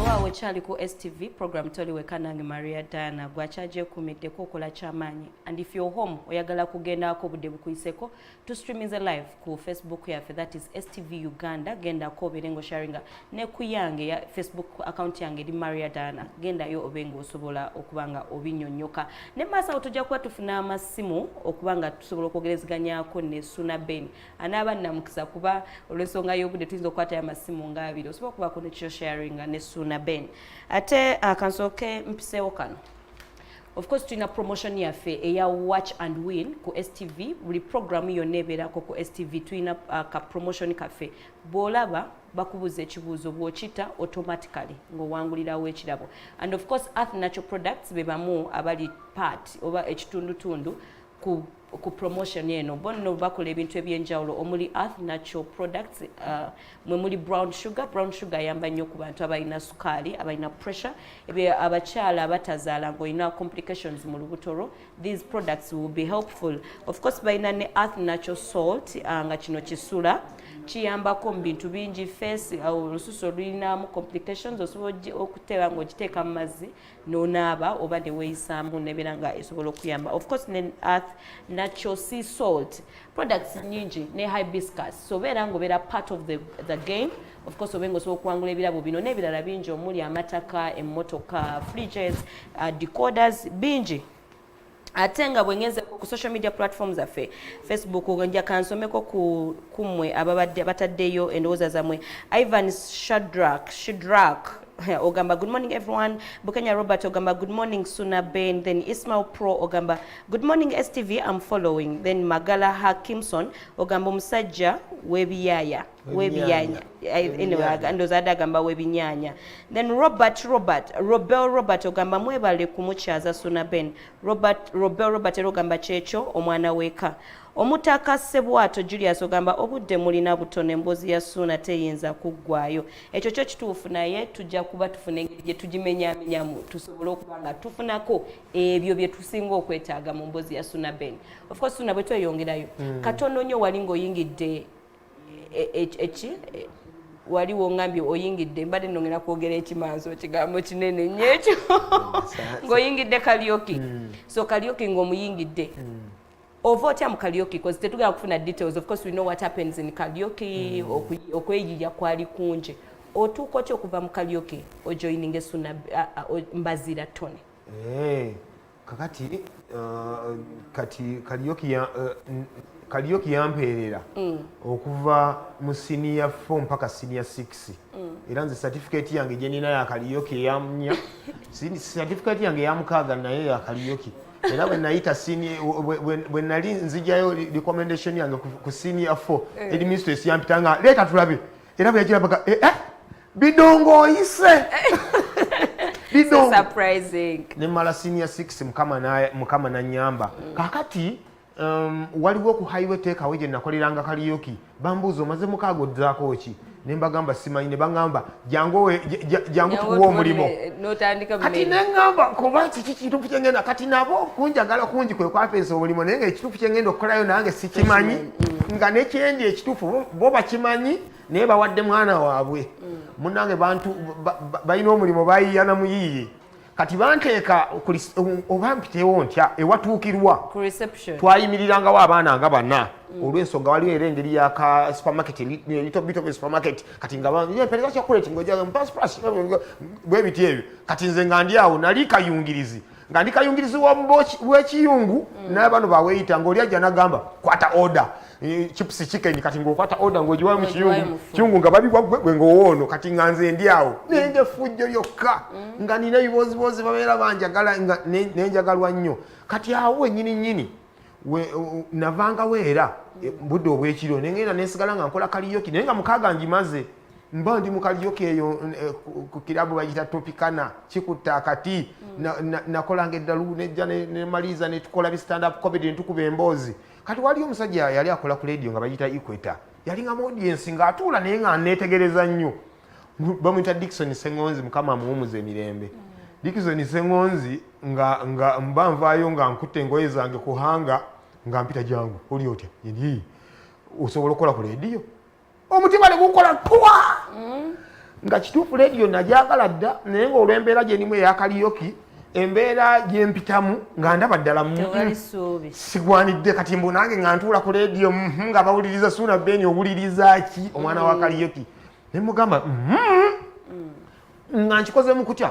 Wawe chali ku STV program toli wekanange Maria Dana gwachaje kumite kokola chamanyi and if you're home oyagala kugenda ko budde bukuyiseko to stream is live ku Facebook yafe that is STV Uganda genda ko berengo sharinga ne kuyange ya Facebook account yange di Maria Dana genda yo obengo osobola okubanga obinyonyoka ne masa otujja kwa tufuna amasimu okubanga tusobola okwogerezganyako ne Suuna Ben anaba namukisa kuba olwensonga yo budde tuizo kwata ya masimu ngabiro osobola kuba ko ne sharinga ne Suuna Ben ate kansoke mpisewo kano of course tuna promotion yafe eya watch and win ku STV buli program yo nebera ko ku STV tuna ka promotion cafe bolaba bakubuza ekibuzo bwochita automatically ngo wangulirawo ekirabo and of course Earth Natural Products bebamu abali part oba ekitundu ku promotion yeno bonno bakola ebintu ebyenjawulo omuli Earth Natural Products mwe muli brown sugar yamba nnyo ku bantu abalina sukali abalina pressure ebe abakyala abatazaala ngoina complications mu lubutoro these products will be helpful of course balina ne Earth Natural Salt nga kino kisula kiyambako mu bintu bingi face olususu olulinamu complications osobola okuteeba ng'ogiteeka mu mazzi n'onaaba oba ne weeyisaamu nebeera nga esobola okuyamba of course ne Earth Natural Sea Salt products nyingi ne hibiscus so beera ng'obeera part of the game of course obenga osobola okuwangula ebirabo bino n'ebirala bingi omuli amataka emmotoka fridges decoders bingi atenga bwengenze ku social media platforms afe Facebook nja kansomeko kumwe ababadde bataddeyo endowooza zamwe Ivan Shidrak ogamba good morning everyone Bukenya Robert ogamba good morning Suuna Ben then Ismail Pro ogamba good morning STV I'm following then Magala Hakimson ogamba omusajja webiyaya anyway ndoza adagamba webinyanya then Robert ogamba mwebale kumukyaza Suuna Ben Robert ogamba kyekyo omwana weka omutaka Sebwato Julius ogamba obudde mulina butono emboozi ya Suuna teyinza kuggwayo ekyo kyo kituufu naye tujja kuba tufuna engeri gye tugimenyaamenyamu tusobole okubanga tufunako ebyo bye tusinga okwetaaga mu mboozi ya Suuna Ben of course Suuna bwe tweyongerayo katono nnyo wali ng'oyingidde waliwo ngambye oyingidde mbadde nongera kwogera ekimanzo ekigambo kinene nnyo ekyo ng'oyingidde Kareoke so Kareoke ng'omuyingidde Over time Kareoke because tetugenda kufuna details of course we know what happens in Kareoke okweyija kwali kunje otuuko ki okuva mu Kareoke ojoininge Suuna mbazira tone kakati kati Kareoke yampeerera okuva mu senior 4 mpaka senior 6 era nze certificate yange gye nina ya Kareoke yamnya certificate yange yamukaaga naye ya Kareoke era bwe nayita bwe nali nzijayo recommendation yange ku senior 4 administration yampitanga leta tulabe era bwe yagirabaga bidongo oyise so surprising ne mala senior 6 mukama na nyamba kakati waliwo ku highway takeaway gye nakoleranga Kareoke bambuuza omaze mukaago dzaako ki nembagamba simanyi ne bangamba jangu tukuwa omulimo kati nengamba kuba kiki kituufu kyengenda kati nabo kunjagala kungi kwe kwapeesa omulimo naye nga ekituufu kyengenda okukolayo nange sikimanyi nga nekyendi ekituufu bo bakimanyi naye bawadde mwana waabwe munange bantu balina omulimo bayiiyana muyiiye kati banteeka oba mpiteewo ntya ewatuukirwa twayimiriranga abaana nga bana olw'ensonga waliwo era engeri yaka supermarket little bit of a supermarket kati nga pereza chocolate ngoja mpass bwe biti ebyo kati nze nga ndi awo nali kayungirizi nga ndi kayungirizi w'ekiyungu n'abano baweyita ng'oli ajja n'agamba kwata order chips chicken kati ng'okwata order ng'ogiwa mu kiyungu nga babigwa gwe ng'owoono kati nga nze ndi awo nenge fujjo yokka nga nina ebibozibozi babeera banjagala nga nenjagalwa nnyo kati awo nnyini navanga weera budde obwekiro nengenda nesigala nga nkola Kareoke naye nga mukaaga ngimaze mba ndi mu Kareoke eyo ku kirabu bayita Topicana kikutta akati nakolanga eddalu nejja nemaliza netukola bi stand up comedy netukuba emboozi kati wali omusajja yali akola ku radio nga bayita Equator yali nga mu audience nga atuula naye nga neetegereza nnyo bamuyita Dickson Sengonzi mukama muwumuza emirembe Dickson Sengonzi nga mba nvaayo nga nkutte engoye zange kuhanga nga mpita jangu oli otya ndi osobola okukola ku radio omutima ne gukola twa nga kituufu radio najagala dda naye ng'olw'embeera gye ndimu eya Kareoke embeera gye mpitamu nga ndaba ddala sigwanidde kati mbu nange nga ntuula ku radio nga bawuliriza Suuna Ben owuliriza ki omwana wa Kareoke ne mugamba nga nkikozemu kutya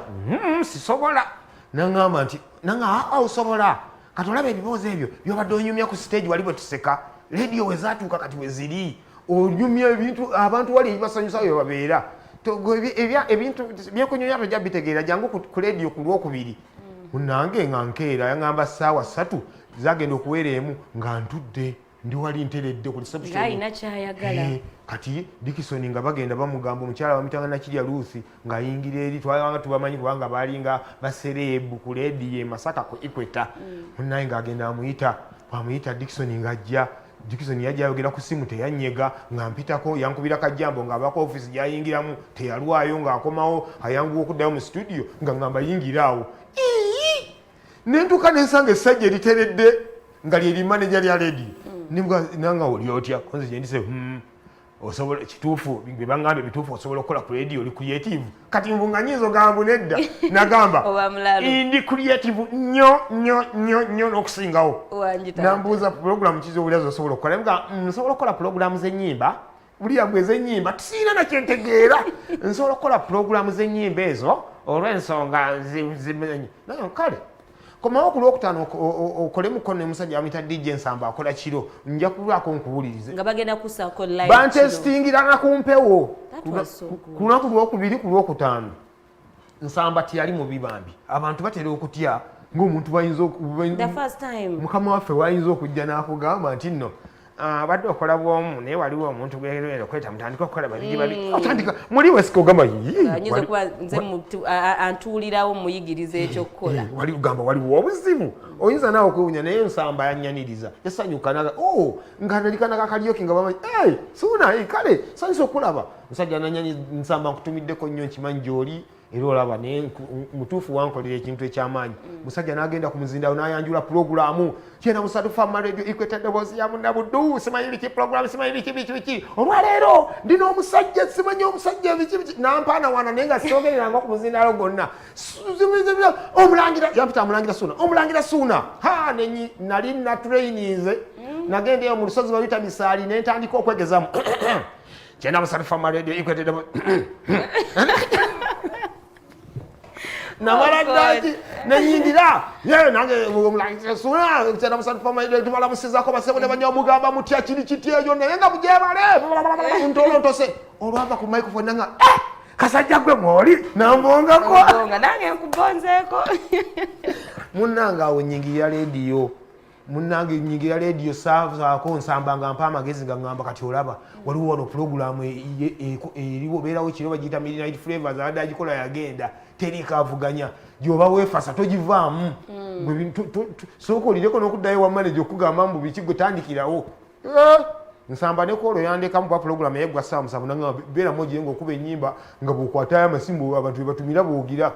sisobola nangamba nti nanga osobola kati olaba ebibuuzo ebyo byobadde onyumya ku stage wali bwe tuseka radio we zaatuuka kati we ziri onyumya ebintu abantu wali ebibasanyusa bwe babeera ebintu byekunyumya tojja bitegeera jangu ku radio ku lwokubiri nange nga nkeera yaŋŋamba ssaawa 3 zagenda okuweera emu nga ntudde ndi wali nteredde ku kati Dickson nga bagenda bamugamba omukyala bamuyitanga Nakirya Ruth ng'ayingira eri twabanga tubamanyi kubanga baalinga basereebu ku leediyo e Masaka ku Equator munnaye ng'agenda amuyita Dickson ng'ajja Dickson yajja ayogera ku simu teyanyega nga mpitako yankubira kajjambo ng'abako office gy'ayingiramu teyalwayo ng'akomawo ayanguwa okuddayo mu studio nga ngamba yingiraawo nentuuka nensanga essajja eriteredde nga lyeri manager lya leediyo nanga oli otya konze gyendise osobola kituufu bye bangamba ebituufu osobola okukola ku radio oli creative kati mbunganyizo gambu nedda nagamba ndi creative nnyo n'okusingawo nambuuza program kizo obulyazo osobola okukola nga nsobola okukola program z'ennyimba buli yagwe z'ennyimba tusiina nakyentegeera nsobola okukola program z'ennyimba ezo olw'ensonga zimenye naye kale komawo ku lwokutaano okole mukono ne musajja amuyita DJ Nsamba akola kiro nja kulwako nkuwulirize nga bagenda kusako live bantestingirana ku mpewo ku lunaku lwokubiri ku lwokutaano Nsamba teyali mu bibambi abantu batera okutya ng'omuntu bayinza mukama waffe wayinza okujja n'akugamba nti nno badde okola bwomu naye waliwo omuntu gwegerera okweta mutandika okukola babiri otandika muli wesika ogamba ayinza okuba nze antuulirawo muyigiriza ekyokukola wali ugamba waliwo obuzibu oyinza naawe okwewunya naye Nsamba yanyaniriza yasanyuka naga nga nalikanaga Kareoke nga bamanyi Suuna kale sanyusa okulaba musajja nanyanyi Nsamba nkutumiddeko nnyo nkimanyi gy'oli era olaba naye mutuufu wankolera ekintu ekyamaanyi musajja n'agenda ku muzindawo n'ayanjula pulogulaamu kyena musatu fama radio Equator ddoboozi ya munnabuddu simanyi biki pulogulaamu simanyi biki olwaleero ndina omusajja simanyi omusajja biki nampaana wana naye nga soogereranga ku muzindaalo gonna omulangira yampita amulangira Suuna omulangira Suuna nali natrainize nagendeyo mu lusozi bayita Misaali ne ntandika okwegezamu kyena musatu fama radio Equator namala ddaki nenyingira nange omulangira Suuna kyena musatu fama radio tubalamusizako basebo ne banya omugamba mutya kiri kiti eyo naye nga mugyebale ntolontose olwava ku microphone nanga kasajja gwe mwoli nambongako nange nkubonzeeko munnange awo nyingira radio munnange nyingira radio saako Nsamba nga mpa amagezi nga ngamba kati olaba waliwo wano pulogulaamu eriwo beerawo kiro bagiyita Midnight Flavors abadde agikola yagenda terikavuganya gyoba weefasa togivaamu sooka olireko n'okuddayo wa manager okugamba mbu biki gwe tandikirawo Nsamba ne koolo yandekamu kwa pulogulaamu eyeggwa ssaawa musanvu nangamba beeramu ogire ng'okuba ennyimba nga bw'okwatayo amasimbu abantu be batumira boogira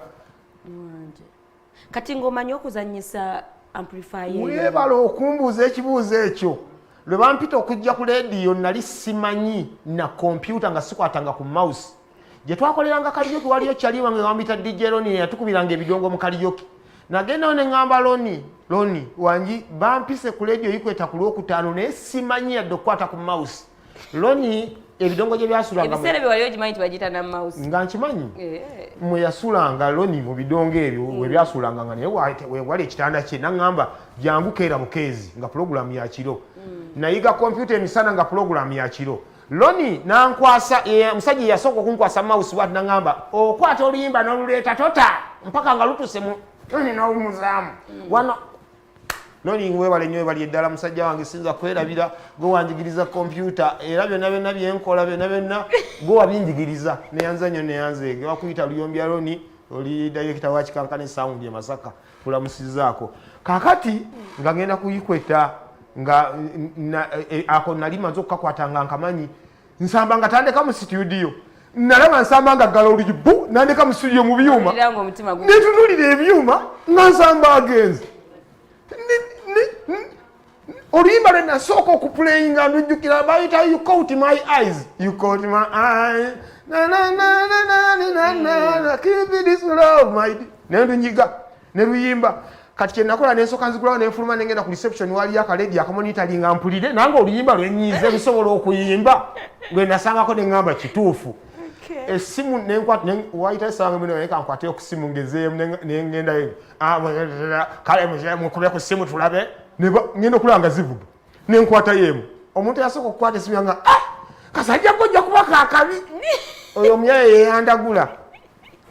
kati ng'omanyi okuzannyisa amplifier weebala okumbuuza ekibuuzo ekyo lwe bampita okujja ku leediyo nali simanyi na kompyuta nga sikwatanga ku mouse gye twakoleranga Kareoke waliyo kyali wange bamuyita DJ Loni yatukubiranga ebidongo mu Kareoke nagendawo ne ŋŋamba Loni wangi bampise ku leediyo Equator ku lwokutaano naye simanyi yadde okukwata ku mouse Loni ebidongo gye byasulanga ebiseera bye wali ogimanyi tibagiyita na mouse nga nkimanyi mwe yasulanga Loni mu bidongo ebyo we byasulanga nga naye wali ekitanda kye naŋŋamba jangu keera bukeezi nga pulogulaamu ya kiro nayiga kompyuta emisana nga pulogulaamu ya kiro Loni nankwasa musajja yasooka okunkwasa mouse bwati naŋŋamba okwata oluyimba n'oluleeta tota mpaka nga lutuse mu Loni n'owumuzaamu wano Loni weebale nnyo weebali eddala musajja wange sinza kwerabira gwe wanjigiriza kompyuta era byonna byenkola byonna gwe wabinjigiriza neyanza nnyo neyanzeege wakuyita luyombya Loni oli director wa kikankane sound e Masaka tulamusizaako kakati nga ngenda ku Equator nga ako nali maze okukakwatanga nkamanyi Nsamba nga tandeka mu studio nalaba Nsamba nga ggala olugi nandeka mu studio mu byuma netunulira ebyuma nga Nsamba agenze oluyimba lwe nasooka okuplayinga ndujjukira bayita you caught my eyes you caught my eyes na na na na na na na na keep this love my nendunyiga ne luyimba kati kye nakola n'ensooka nzigulawo n'enfuluma n'engenda ku reception waliyo akaledi akamonitali nga mpulire nange oluyimba lwenyiize lusobola okuyimba lwe nasangako ne ŋŋamba kituufu essimu nenkwata wayita esanga bino neka nkwate okusimu ngezeemu nengenda kale mukube ku simu tulabe ngenda okulanga zivuga nenkwata yemu omuntu yasooka okukwata essimu yanga kasajja gojja kuba kaakabi oyo omuyaye yeyandagula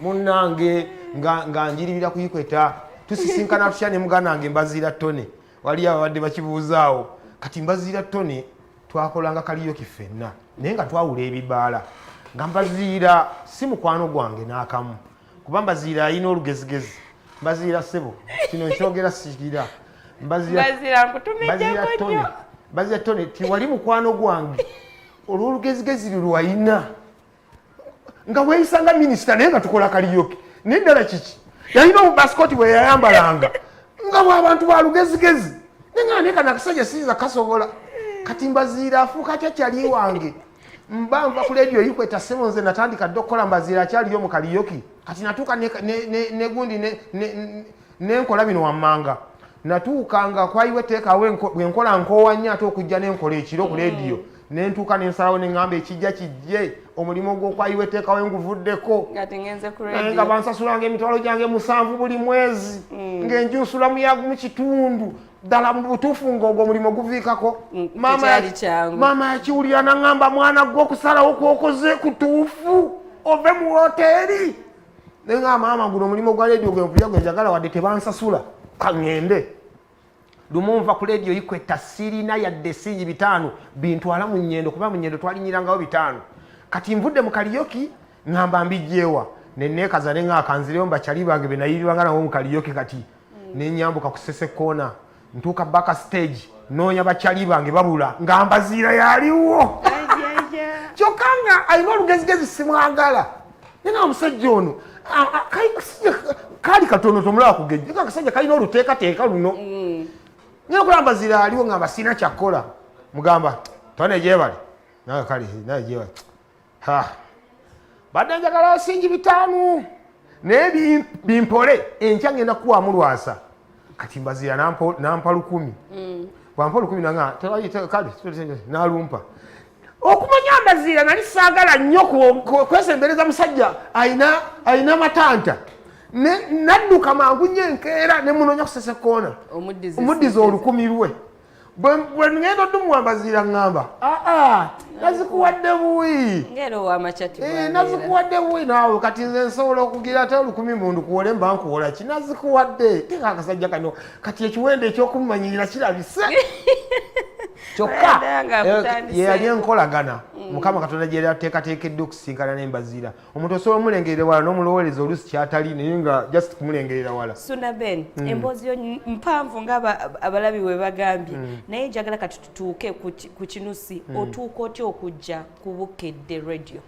munnange nga njiribira kuyikweta tusisinkana tutya ne muganda wange Mbaziira Tone wali abadde bakibuuzaawo kati Mbaziira Tone twakolanga Kareoke ffenna naye nga twawula ebibaala nga Mbaziira si mukwano gwange n'akamu kuba Mbaziira alina olugezigezi Mbaziira ssebo kino nkyogera sikira Mbaziira Tone tiwali mukwano gwange olw'olugezigezi lwalina nga weeyisanga minisita naye nga tukola Kareoke neddala kiki yalina obubasikoti bwe yayambalanga nga bw'abantu balugezigezi nenga neka nakasajja siiza kasobola kati Mbaziira afuuka kyakyali wange mba nva ku leediyo yikweta ssebo nze natandika dde okukola Mbaziira akyaliyo mu Kareoke kati natuuka negundi nenkola bino wammanga natuukanga kwaliwo etteekawo bwenkola nkoowa nnyo ate okujja nenkola ekiro ku leediyo nentuuka nensalawo neŋŋamba ekijja kijje omulimu gw'okwayiwa etteekawo enguvuddeko nga bansasulanga emitwalo gyange 7 buli mwezi ng'enjunsula mu kitundu ddala mu butuufu ng'ogwo omulimu guviikako maama yakiwulira naŋŋamba mwana gwe okusalawo kwokoze kutuufu ove mu woteeri nenga maama guno omulimu gwa leediyo gwe mpulira gwe njagala wadde tebansasula kaŋŋende lumu nva ku leediyo yikweta sirina yadde singi 5 bintwala mu nnyendo kuba mu nnyendo twalinyirangawo 5 kati nvudde mu Kareoke ŋŋamba mbijjeewa nenneekaza ne ŋŋaaka nzireyo mbakyali bange be nayirirwanga nabo mu Kareoke kati nenyambuka ku Sesekona ntuuka baka stage noonya bakyali bange babula nga Mbaziira yaliwo kyokka nga alina olugezigezi simwagala nenga omusajja ono kaali katono tomulaba kugejja nga akasajja kalina oluteekateeka luno nyina okulaba Mbaziira aliwo ngamba sirina kyakkola mugamba tone gyebale naye kale naye gyebale badde njagala singi 5 naye bimpole enkya ngenda kukuwaamu lwasa kati Mbaziira nampa 10 bwampa 10 nanga kale nalumpa okumanya Mbaziira nali saagala nnyo kwesembereza musajja ayina matanta nadduka mangu nnyo enkeera ne munoonya ku Sesekona omuddizi 10 lwe bwe ngenda oddumuwa Mbaziira ŋŋamba nazikuwadde buwi nazikuwadde buwi naawe kati nze nsobola okugira ate 10 mundu kuwole mba nkuwola ki nazikuwadde teka akasajja kano kati ekiwendo ekyokumumanyirira kirabise kyokka yeyali enkolagana Mukama Katonda gye yateekateekedde okusinkana ne Mbaziira omuntu osobola omulengerera wala n'omulowooleza oluusi kyatali naye nga just kumulengerera wala Suuna Ben emboozi yo mpanvu ng'abalabi bwe bagambye naye njagala kati tutuuke ku kinusi otuuka otya okujja ku Bukedde radio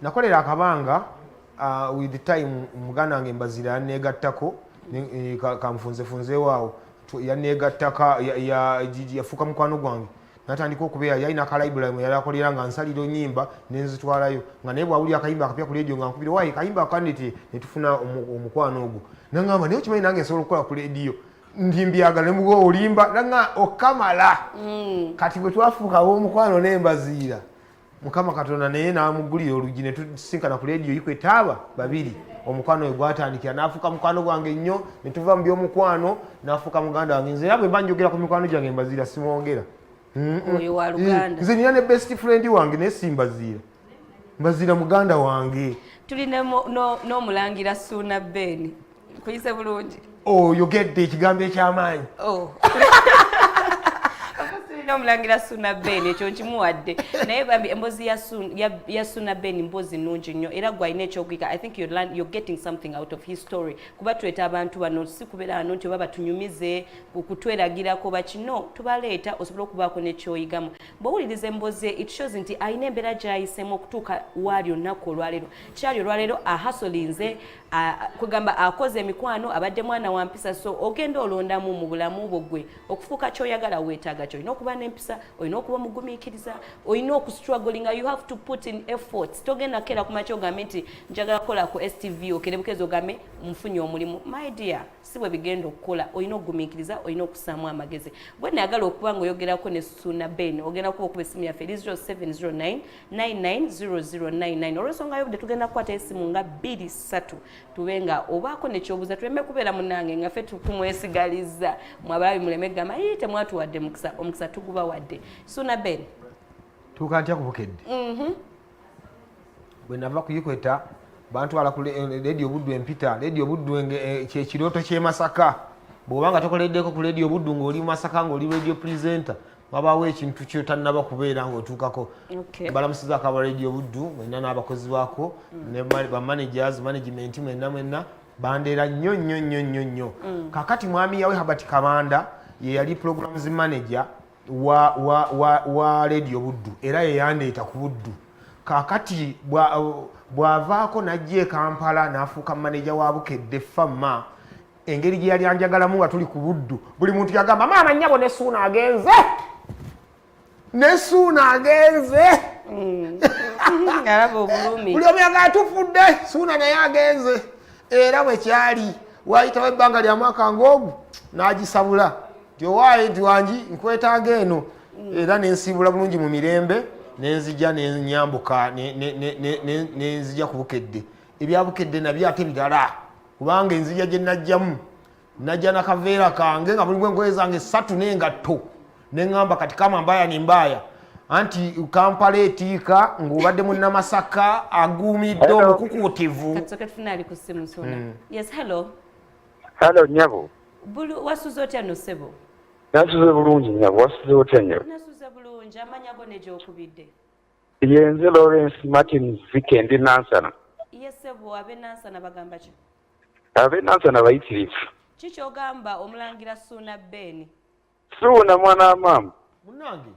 nakolera akabanga with the time muganda wange Mbaziira yanneegattako kamufunzefunzeewaawo yanneegattaka yafuuka mukwano gwange natandika okubeera yalina akalaibula mwe yali akolera nga nsalira nnyimba nenzitwalayo nga naye bwawulira akayimba akapya ku leediyo nga nkubira waayi kayimba akandite ne tufuna omukwano ogwo naŋŋamba naye okimanyi nange nsobola okukola ku leediyo ndimbyagala ne mugwa olimba naŋŋa okamala kati bwe twafuukawo omukwano ne Mbaziira Mukama Katonda naye n'amugulira oluggi ne tusinkana ku leediyo yikwetaaba 2 omukwano we gwatandikira n'afuuka mukwano gwange nnyo ne tuva mu by'omukwano n'afuuka muganda wange nze era bwe mba njogera ku mikwano gyange Mbaziira simwongera oyo wa Luganda nze nina ne best friend wange naye si Mbaziira Mbaziira muganda wange tulina n'omulangira Suuna Ben kuyise bulungi oyogedde ekigambo eky'amaanyi N'omulangira Suuna Ben ekyo nkimuwadde naye bambi emboozi ya Suuna Ben mboozi nnungi nnyo era gwalina ekyokuyika. I think you're getting something out of his story kuba tweta abantu bano si kubeera wano nti oba batunyumize kutweragirako bakino tubaleeta osobola okubaako n'ekyoyigamu. Bw'owuliriza emboozi ye it shows nti alina embeera gy'ayiseemu okutuuka waali olunaku olwaleero. Kyali olwaleero ahasolinze kugamba akoze emikwano abadde mwana wa mpisa so ogenda olondamu mu bulamu bwo gwe okufuuka ky'oyagala weetaaga kyo olina okuba n'empisa olina okuba mugumiikiriza olina okustrugglinga you have to put in efforts togenda kera ku makya ogambe nti njagala kukola ku STV okerebukezi ogambe nfunye omulimu my dear si bwe bigenda okukola olina okugumiikiriza olina okusaamu amagezi bwe nayagala okuba ng'oyogerako ne Suuna Ben ogenda kuba okuba essimu yaffe 0709 990099 olw'ensonga yo budde tugenda kukwata essimu nga 23 tubenga obaako nekyobuuza tuleme kubeera munange nga ffe tukumwesigaliza mwabalabi muleme gamba temwatuwadde omukisa tuguba wadde. Suuna Ben tuuka ntya ku bukedde bwe nava kuyikweta bantwala ku Radio Buddu empita Radio Buddu kyekirooto ky'e Masaka bw'oba nga tokoleddeko ku Radio Buddu ng'oli Masaka ng'oli radio presenter wabaawo ekintu kyotannaba kubeera ng'otuukako balamusiza akaba Radio Buddu mwenna n'abakozi baako ne bamanagers management mwenna bandeera nnyo kakati mwami yawe Habert Kabanda ye yali programs manager wa Radio Buddu era yeyandeeta ku Buddu kakati bw'avaako n'ajja e Kampala n'afuuka manager wa Bukedde Famma engeri gye yali anjagalamu nga tuli ku Buddu buli muntu yagamba maama nnyabo ne Suuna agenze alaba obulumi buli omu yagala tufudde Suuna naye agenze era bwe kyali waayitawo ebbanga lya mwaka ng'ogu n'agisabula nti owaaye nti wangi nkwetaaga eno era nensiibula bulungi mu mirembe nenzija nenyambuka nenzija ku Bukedde ebya Bukedde nabyo ate birala kubanga enzija gye najjamu najja nakaveera kange nga mulimu engoye zange 3 n'engatto neŋŋamba kati kama mbaya ni mbaya anti Kampala etiika ng'obadde mu Namasaka aguumidde omukukuutivu. Yes, hello. Hello, nyabo. Wasuze otya no ssebo? Nasuze bulungi nyabo, wasuze otya nyabo? Nasuze bulungi, amannya go ne gy'okubidde? Yenze Lawrence Martin Weekend Nansana. Yes, ssebo abe Nansana bagamba ki? Abe Nansana bayitirivu. Ki ky'ogamba omulangira Suuna Ben? Suuna mwana mama. Munange.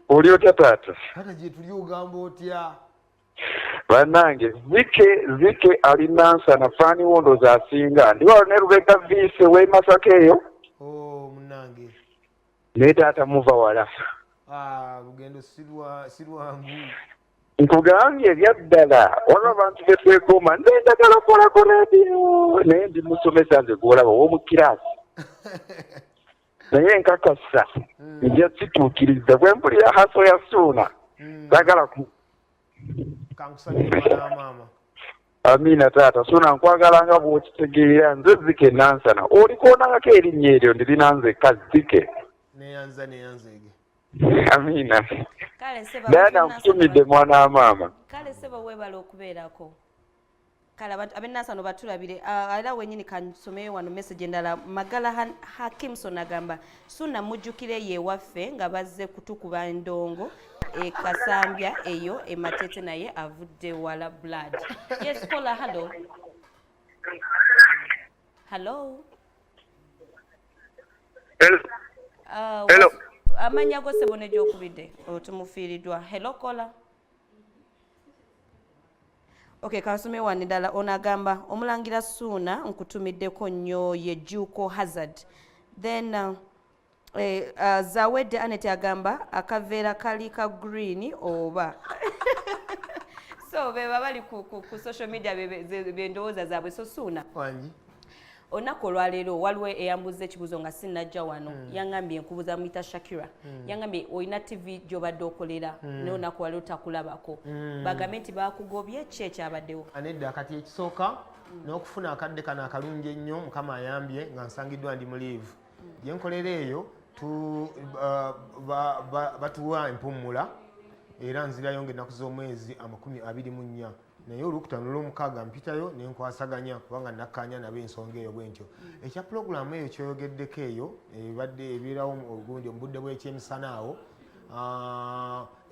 Oli otya taata? Kata gye tuli ogamba otya? Bannange Zike ali Nansana faani wondooza asinga ndiwawo ne Lubega Viise w'e Masaka eyo. Munange. Naye taata muva wala. Lugendo sirwangu. Nkugambye ebyaddala waliwo abantu be twekuuma nze njagala kukolako radio naye ndi musomesa nze gwolaba ow'omukiraasi. Naye nkakasa nja situukiriza bwe mpulira haso ya Suuna sagala ku kankusabira maama. Amina taata Suuna nkwagala nga bw'okitegeera nze Zike Nansana olikoonangako erinnya eryo ndirina nzekka Zike. Neyanzege. Amina. Naye nankutumidde mwana wa maama. Kale seba weebala okubeerako. Kale abe Nansana batulabire era wenyini kansomeyo wano message endala Magala Hakimson agamba Suuna mujjukire ye waffe nga bazze kutukuba ndongo Kasambya eyo Matete naye avudde wala blood. Yes, caller, hello. Hello. Hello. Amanya go sebo ne gy'okubidde otumufiiriddwa. Hello, caller. Okay, kasome wani dala onagamba omulangira Suuna nkutumiddeko nnyo ye Juko Hazard. Then Zawede Anete agamba akaveera kali ka green oba. So beba bali ku social media bendowooza zaabwe so Suuna. Wangi. Olunaku olwaleero waliwo eyambuza ekibuuzo nga sinnajja wano yangambye nkubuuza muyita Shakira yangambye olina TV gy'obadde okolera n'olunaku waleero takulabako bagambe nti baakugobye ki ekyabaddewo anedda kati ekisooka n'okufuna akadde kano akalungi ennyo Mukama ayambye nga nsangiddwa ndi mu leave gye nkolera eyo batuwa empummula era nzirayo ng'ennaku z'omwezi 24 naye olwokutaano olw'omukaaga mpitayo ne nkwasaganya kubanga nakkaanya nabo ensonga eyo bwe ntyo ekya pulogulaamu eyo kyoyogeddeko eyo ebadde ebeerawo obugundi mu budde bw'ekyemisana awo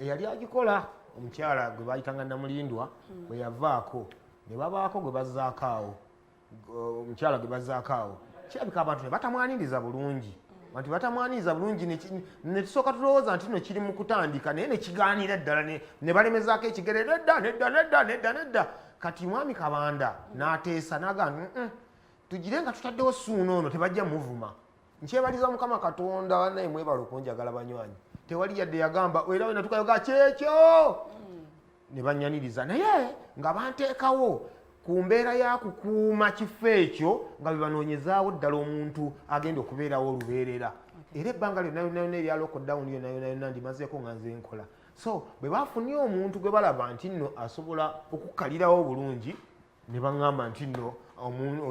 eyali agikola omukyala gwe baayitanga Namulindwa bwe yavaako ne babaako gwe bazzaako awo omukyala gwe bazzaako awo kirabika abantu ne batamwaniriza bulungi bantu batamwaniriza bulungi ne tusooka tulowooza nti no kiri mu kutandika naye ne kigaanira ddala ne balemezaako ekigere nedda kati mwami Kabanda n'ateesa n'agamba tugire nga tutaddewo Suuna ono tebajja muvuma nkyebaliza Mukama Katonda wannaye mwebala okunjagala banywanyi tewali yadde yagamba era wena tukayoga kyekyo ne banyaniriza naye nga banteekawo ku mbeera ya kukuuma kifo ekyo nga bebanoonyezaawo ddala omuntu agenda okubeerawo olubeerera era ebbanga lyonna erya lockdown yonna ndimazeeko nga nze nkola so bwe bafunye omuntu gwe balaba nti nno asobola okukkalirawo obulungi ne baŋŋamba nti nno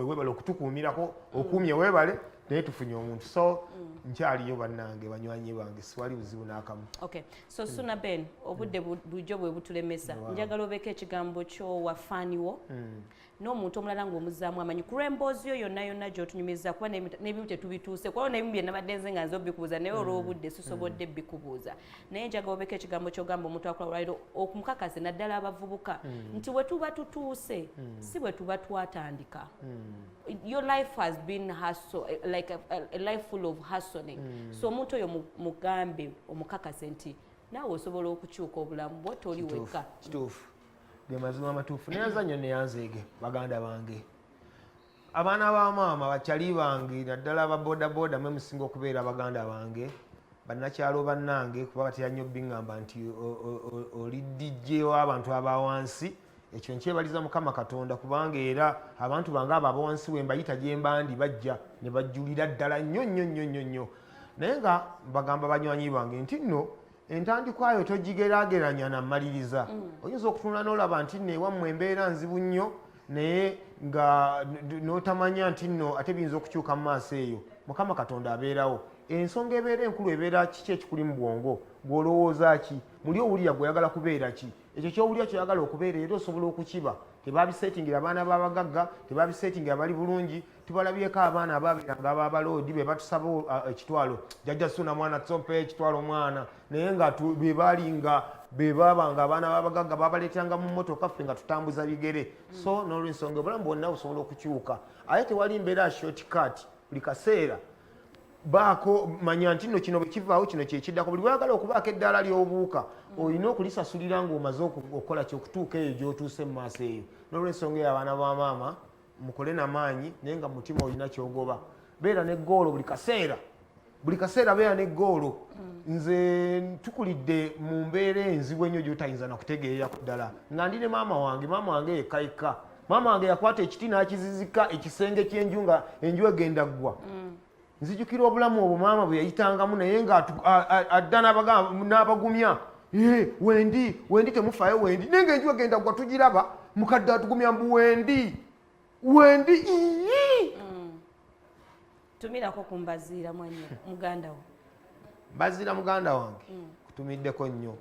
webale okutukuumirako okuumye webale naye tufunye omuntu so nkyaliyo bannange banywanyi bange siwali buzibu n'akamu. Okay, so Suuna Ben obudde bulijjo bwe butulemesa njagala obeeko ekigambo kyo wafaaniwo n'omuntu omulala ng'omuzzaamu amanyi ku lw'emboozi yo yonna gy'otunyumiriza kuba n'ebimu tetubituuse kuba n'ebimu bye nabadde nze nga nze obikubuuza naye olw'obudde sisobodde bikubuuza naye njagala obeeko ekigambo ky'ogamba omuntu akola olwaliro okumukakase naddala abavubuka nti bwe tuba tutuuse si bwe tuba twatandika. Your life has been hustle, like a life full of hustling. So omuntu oyo mugambe omukakase nti naawe osobola okukyuka obulamu bwo toli wekka. Kituufu ge mazima amatuufu nayanza nnyo neyanzeege baganda bange abaana ba maama bakyali bange naddala ababoodabooda mwe musinga okubeera baganda bange bannakyalo bannange kuba batera nnyo biŋŋamba nti oli dijje w'abantu abawansi ekyo nkyebaliza Mukama Katonda kubanga era abantu bange abo abawansi we mbayita gye mbandi bajja ne bajjulira ddala nnyo naye nga bagamba banywanyi bange nti nno entandikwayo togigeraageranya na mmaliriza oyinza okutunula n'olaba nti nno ewammwe embeera nzibu nnyo naye nga n'otamanya nti nno ate biyinza okukyuka mu maaso eyo Mukama Katonda abeerawo ensonga ebeera enkulu ebeera kiki ekikuli mu bwongo gw'olowooza ki muli owulira gw'oyagala kubeera ki ekyo ky'owulira kyoyagala okubeera era osobola okukiba tebabisetingira abaana b'abagagga tebabisetingira bali bulungi tubalabyeko abaana ababeeranga ababaloodi be batusaba ekitwalo jjajja Suuna mwana tsompe ekitwalo mwana naye nga be baabanga abaana b'abagagga babaleetanga mu mmotoka ffe nga tutambuza bigere so n'olwensonga obulamu bwonna busobola okukyuka ate tewali mbeera shortcut buli kaseera baako manya nti nno kino bwe kivaawo kino kyekiddako buli bwayagala okubaako eddaala ly'obuuka olina okulisasulira ng'omaze okukola kyokutuuka eyo gy'otuuse mu maaso eyo n'olwensonga eyo abaana ba maama mukole n'amaanyi naye nga mutima olina kyogoba beera n'eggoolo buli kaseera beera n'eggoolo nze tukulidde mu mbeera enzibu ennyo gy'otayinza nakutegeerera ku ddala nga ndi ne maama wange yekka maama wange yakwata ekiti n'akizizika ekisenge ky'enju nga enju egenda ggwa nzijukira obulamu obwo maama bwe yayitangamu naye nga adda n'abagumya wendi temufaayo wendi naye nga enju egenda ggwa tugiraba mukadde atugumya mbu wendi tumirako ku Mbaziira mwanyo muganda wo Mbaziira muganda wange kutumiddeko nnyo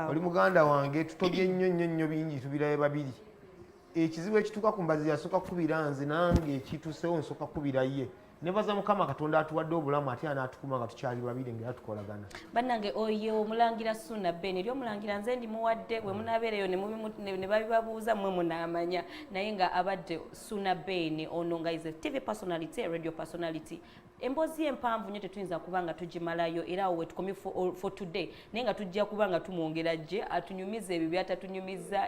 oli muganda wange tutobye nnyo bingi tubirabe babiri ekizibu ekituuka ku Mbaziira asooka kukubira nze nange ekituusewo nsooka kukubira ye nebaza Mukama Katonda atuwadde obulamu ate anatukuma nga tukyali babiri ngera tukolagana bannange oyo omulangira Suuna Ben eri omulangira nze ndi muwadde bwe munaabeereyo ne babibabuuza mmwe munaamanya naye nga abadde Suuna Ben ono nga is a TV personality, a radio personality emboozi empanvu nnyo tetuyinza kuba nga tugimalayo era awo wetukomye for today naye nga tujja kuba nga tumwongera gye atunyumiza ebyo byatatunyumiza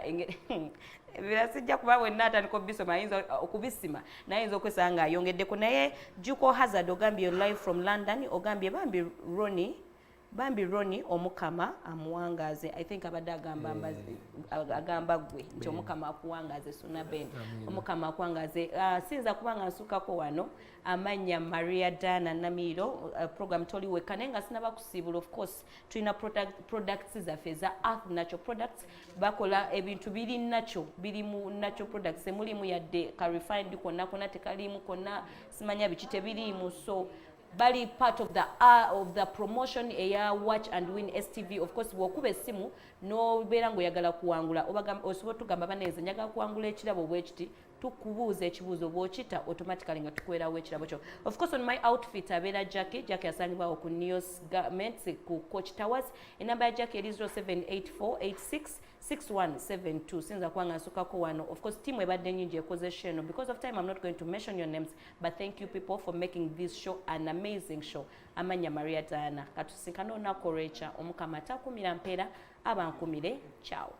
ebira sijja kuba wenna atandika obisoma ayinza okubisima naye ayinza okwesanga nga ayongeddeko naye Juko Hazard ogambye live from London ogambye Bambi Ronnie omukama amuwangaaze I think abadde agamba gwe nti omukama akuwangaaze Suuna Ben omukama akuwangaaze sinza kubanga nsukako wano amanya Maria Dana Namiro program toli weka naye nga sinaba kusiibula of course tulina products zaffe za Earth Natural Products bakola ebintu biri mu natural products emulimu yadde ka refined konna tekalimu konna simanya biki tebiriimu so bali part of the promotion eya watch and win STV. Of course bwokuba essimu nobeera ng'oyagala kuwangula osobola tugamba baneze njagala kuwangula ekirabo bwekiti tukubuuza ekibuuzo bw'okita automatically nga tukwerawo ekirabo kyo. Of course on my outfit abeera Jackie yasangibwawo ku News Garments ku Coach Towers. Enamba ya Jackie eri 0784866172. Sinza kwanga nsukako wano. Of course team ebadde nyingi ekoze show. Because of time I'm not going to mention your names, but thank you people for making this show an amazing show. Amanya Maria Diana katusinkana olunaku olw'enkya omukama takumira mpeera abankumire. Ciao.